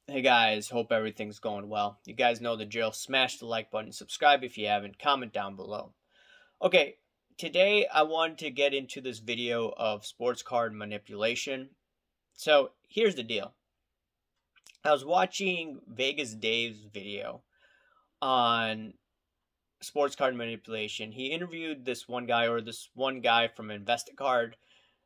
Hey guys, hope everything's going well. You guys know the drill. Smash the like button, subscribe if you haven't, comment down below. Okay, today I wanted to get into this video of sports card manipulation. So here's the deal. I was watching Vegas Dave's video on sports card manipulation. He interviewed this one guy from InvestiCard.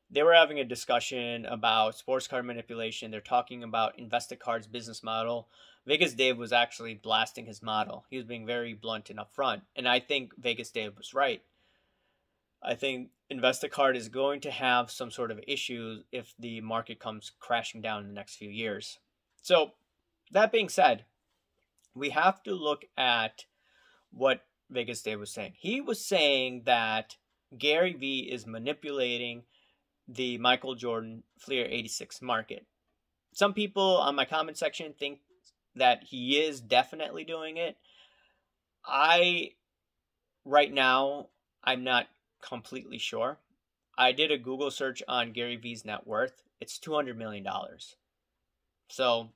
They were having a discussion about sports card manipulation. They're talking about InvestiCard's business model. Vegas Dave was actually blasting his model. He was being very blunt and upfront. And I think Vegas Dave was right. I think InvestiCard is going to have some sort of issues if the market comes crashing down in the next few years. So, that being said, we have to look at what Vegas Dave was saying. He was saying that Gary Vee is manipulating the Michael Jordan Fleer 86 market. Some people on my comment section think that he is definitely doing it. Right now, I'm not completely sure. I did a Google search on Gary Vee's net worth. It's $200 million. So,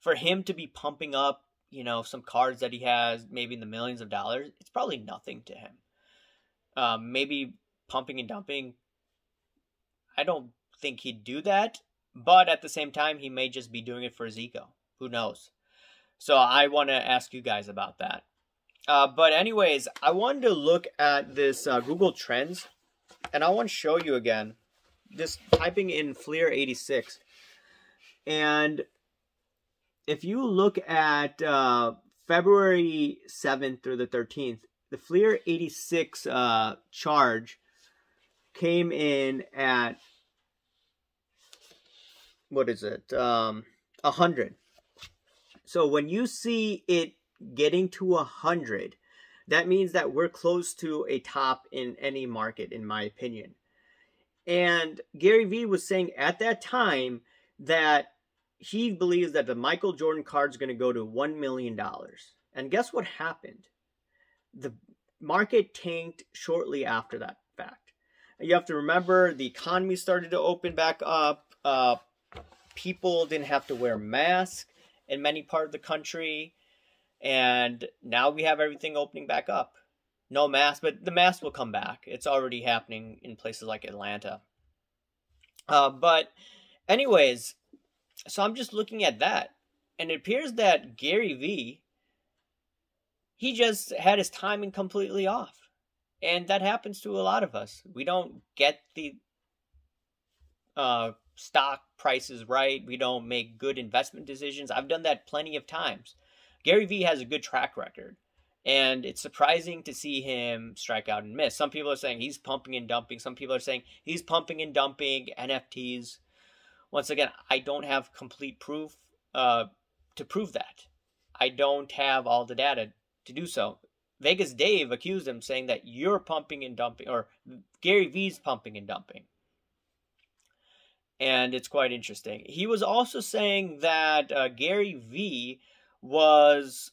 for him to be pumping up, some cards that he has, maybe in the millions of dollars, it's probably nothing to him. Maybe pumping and dumping, I don't think he'd do that, but at the same time, he may just be doing it for his ego. Who knows? So I want to ask you guys about that. But anyways, I wanted to look at this Google Trends, and I want to show you again. Just typing in Fleer 86, and if you look at February 7th through the 13th, the Fleer 86 charge came in at, what is it, 100. So when you see it getting to 100, that means that we're close to a top in any market, in my opinion. And Gary Vee was saying at that time that he believes that the Michael Jordan card is going to go to $1 million. And guess what happened? The market tanked shortly after that fact. You have to remember the economy started to open back up. People didn't have to wear masks in many parts of the country. And now we have everything opening back up. No mask, but the mask will come back. It's already happening in places like Atlanta. But anyways, so I'm just looking at that. And it appears that Gary Vee, he just had his timing completely off. And that happens to a lot of us. We don't get the stock prices right. We don't make good investment decisions. I've done that plenty of times. Gary Vee has a good track record. And it's surprising to see him strike out and miss. Some people are saying he's pumping and dumping. Some people are saying he's pumping and dumping NFTs. Once again, I don't have complete proof to prove that. I don't have all the data to do so. Vegas Dave accused him, saying that you're pumping and dumping, or Gary Vee's pumping and dumping. And it's quite interesting. He was also saying that Gary Vee was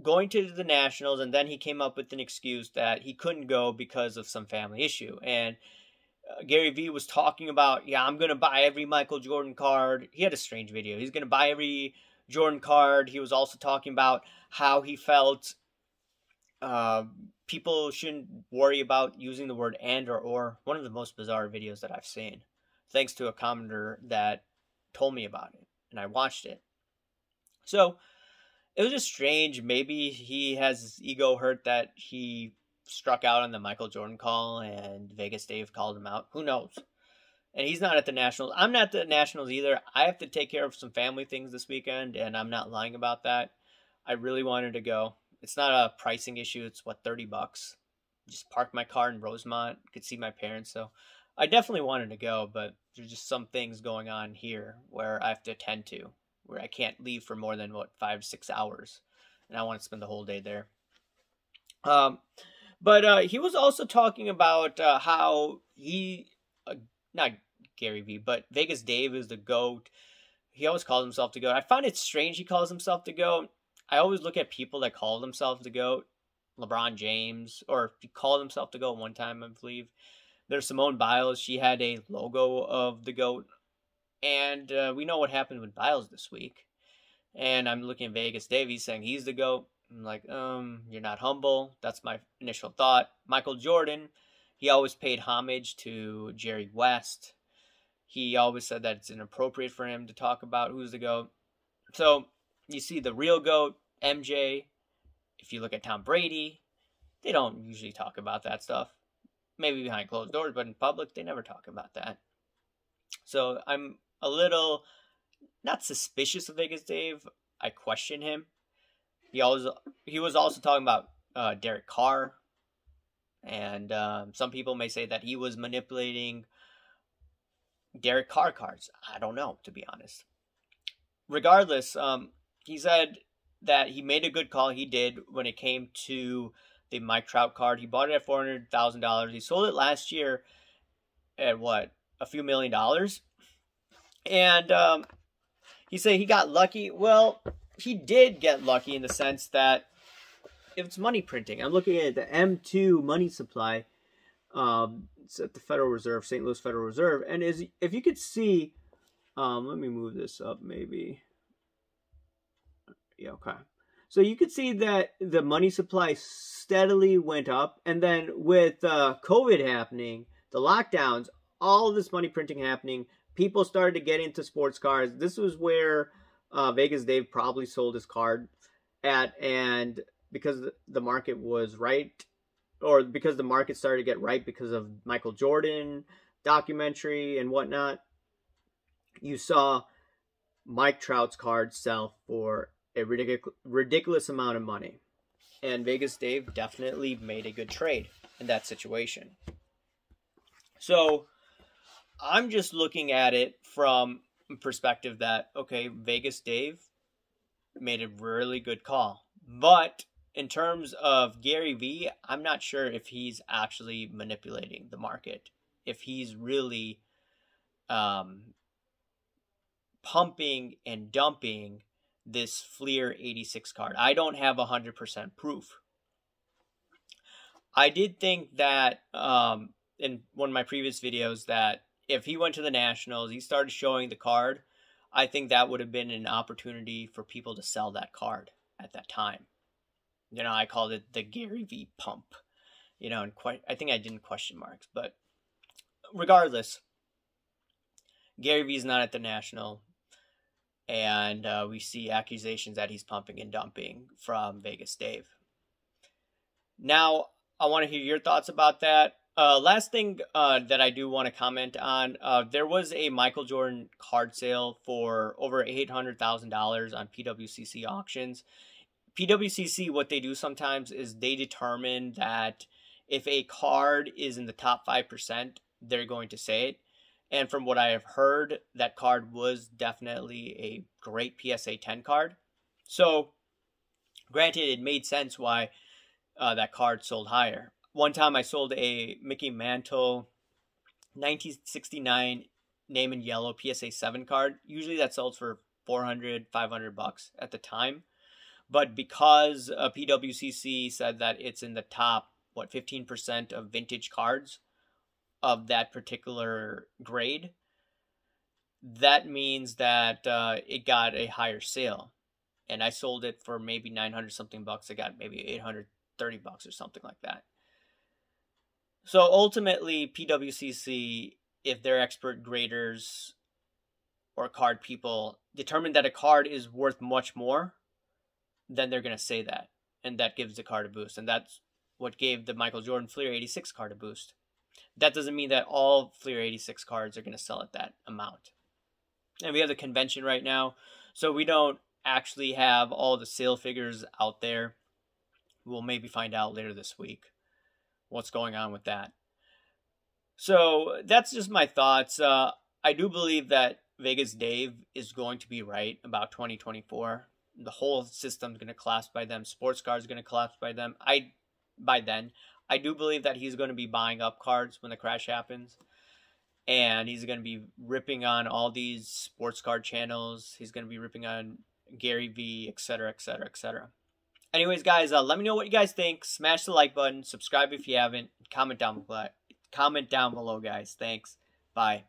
going to the Nationals, and then he came up with an excuse that he couldn't go because of some family issue. And Gary Vee was talking about, yeah, I'm going to buy every Michael Jordan card. He had a strange video. He's going to buy every Jordan card. He was also talking about how he felt people shouldn't worry about using the word and or. One of the most bizarre videos that I've seen, thanks to a commenter that told me about it, and I watched it. So it was just strange. Maybe he has his ego hurt that he struck out on the Michael Jordan call and Vegas Dave called him out. Who knows? And he's not at the Nationals. I'm not at the Nationals either. I have to take care of some family things this weekend, and I'm not lying about that. I really wanted to go. It's not a pricing issue. It's, what, $30? Just park my car in Rosemont. Could see my parents. So I definitely wanted to go, but there's just some things going on here where I have to attend to, where I can't leave for more than, 5 to 6 hours. And I want to spend the whole day there. But he was also talking about how he, not Gary Vee, but Vegas Dave is the GOAT. He always calls himself the GOAT. I find it strange he calls himself the GOAT. I always look at people that call themselves the GOAT. LeBron James, or he called himself the GOAT one time, I believe. There's Simone Biles. She had a logo of the GOAT. And we know what happened with Biles this week. And I'm looking at Vegas Dave. He's saying he's the GOAT. I'm like, you're not humble. That's my initial thought. Michael Jordan, he always paid homage to Jerry West. He always said that it's inappropriate for him to talk about who's the GOAT. So you see the real GOAT, MJ. If you look at Tom Brady, they don't usually talk about that stuff. Maybe behind closed doors, but in public, they never talk about that. So I'm a little not suspicious of Vegas Dave. I question him. He was also talking about Derek Carr, and some people may say that he was manipulating Derek Carr cards. I don't know, to be honest. Regardless, he said that he made a good call. He did when it came to the Mike Trout card. He bought it at $400,000. He sold it last year at what, a few $1 million. And he said he got lucky. Well, he did get lucky in the sense that it's money printing. I'm looking at the M2 money supply. It's at the Federal Reserve, St. Louis Federal Reserve. And if you could see, let me move this up maybe. Yeah, okay. So you could see that the money supply steadily went up. And then with COVID happening, the lockdowns, all of this money printing happening, people started to get into sports cards. This was where Vegas Dave probably sold his card at. And because the market was right, or because the market started to get right because of Michael Jordan documentary and whatnot, you saw Mike Trout's card sell for a ridiculous amount of money. And Vegas Dave definitely made a good trade in that situation. So I'm just looking at it from a perspective that, okay, Vegas Dave made a really good call. But in terms of Gary Vee, I'm not sure if he's actually manipulating the market. If he's really pumping and dumping this Fleer 86 card. I don't have 100% proof. I did think that in one of my previous videos that if he went to the Nationals, he started showing the card, I think that would have been an opportunity for people to sell that card at that time. You know, I called it the Gary Vee pump. You know, and I think I didn't question marks. But regardless, Gary Vee's not at the National. And we see accusations that he's pumping and dumping from Vegas Dave. Now, I want to hear your thoughts about that. Last thing that I do want to comment on, there was a Michael Jordan card sale for over $800,000 on PWCC auctions. PWCC, what they do sometimes is they determine that if a card is in the top 5%, they're going to say it. And from what I have heard, that card was definitely a great PSA 10 card. So, granted, it made sense why that card sold higher. One time I sold a Mickey Mantle 1969 name in yellow PSA 7 card. Usually that sells for $400, $500 at the time. But because PWCC said that it's in the top, 15% of vintage cards of that particular grade, that means that it got a higher sale. And I sold it for maybe 900 something bucks. I got maybe 830 bucks or something like that. So ultimately, PWCC, if they're expert graders or card people, determine that a card is worth much more, then they're going to say that. And that gives the card a boost. And that's what gave the Michael Jordan Fleer 86 card a boost. That doesn't mean that all Fleer 86 cards are going to sell at that amount. And we have the convention right now, so we don't actually have all the sale figures out there. We'll maybe find out later this week what's going on with that. So that's just my thoughts. I do believe that Vegas Dave is going to be right about 2024. The whole system's going to collapse by then. Sports cards are going to collapse by then. By then. I do believe that he's going to be buying up cards when the crash happens. And he's going to be ripping on all these sports card channels. He's going to be ripping on Gary Vee, etc., etc., etc. Anyways, guys, let me know what you guys think. Smash the like button. Subscribe if you haven't. Comment down below. Comment down below, guys. Thanks. Bye.